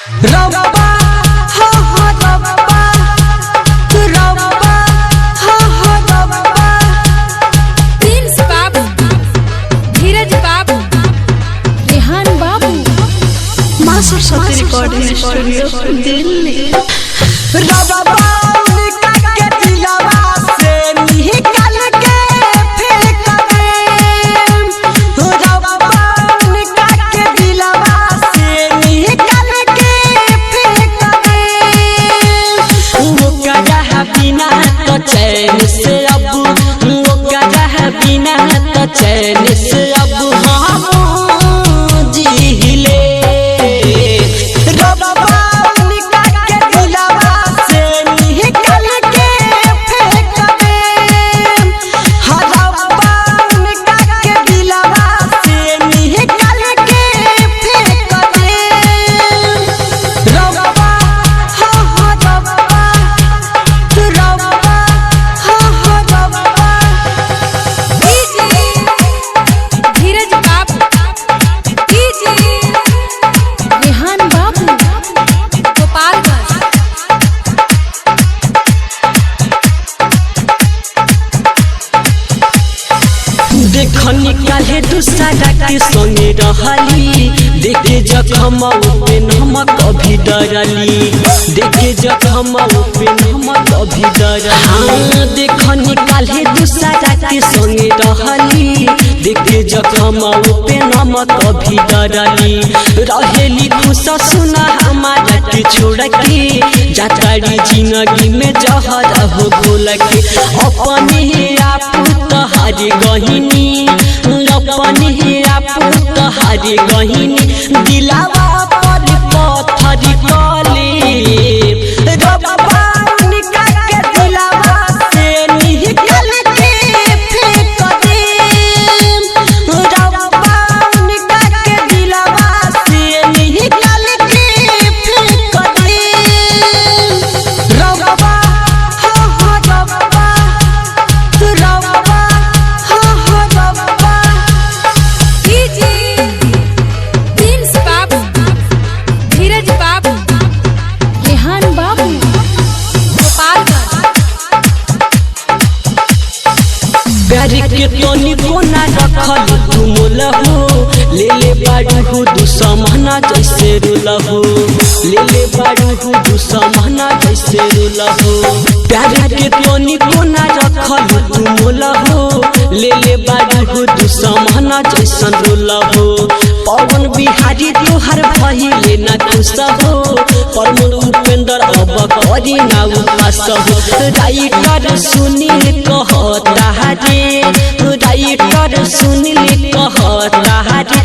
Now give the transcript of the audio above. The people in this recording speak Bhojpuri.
रब्बा हा हा रब्बा रब्बा हा हा रब्बा। प्रिंस बाबू, धीरज बाबू, रेहान बाबू, माँ सरस्वती रिकॉर्डिंग स्टूडियो दिल्ली। रब्बा चैन से अब वो कहा बिना तो चैन से अब हम जी ले। रब्बा उनका के दिलवा से निकल के फेंक दे। रब्बा उनका के दिलवा से निकल के फेंक दे। रब्बा हा हा रब्बा रब्बा धीरज बाबू, रेहान बाबू, गोपालगंज। देखनी काले दूसरा के संगे रहली। देखे जखम पे नमक अभी डरली। देखे जखम पे नमक अभी डरली। हाँ देखनी काले दूसरा के संगे रहली। देखे जखम पे नमक अभी डरली। रहेली खुश सुना हमारा के छोड़ के जातारी जिंदगी में जहर हो घोल के। अपने आप तहारी गहिनी अपने आप तहारी गहिनी दिलावा पर पत्थर कले। रब्बा उनका के दिलावा से निकल के फेंक दे। रब्बा उनका के दिलावा से निकल के फेंक दे। रब्बा हा हा रब्बा रब्बा हा हा रब्बा। प्रिंस बाबू, धीरज बाबू, रेहान बाबू, गोपालगंज। प्यार के तोनी कोना रखल तू मोलहो। ले ले बाड़ू हो दुश्मना जैसे रोलहो। ले ले बाड़ू हो दुश्मना जैसे रोलहो। प्यार के तोनी कोना रखल तू मोलहो। ले ले बाड़ू हो दुश्मना जैसन रोलहो। पवन बिहारी तोहर भइले ना खुश हो। परमोद उपेंद्र अब करी ना उपास हो। राइटर सुनील कहता रे राइटर सुनील कहता रे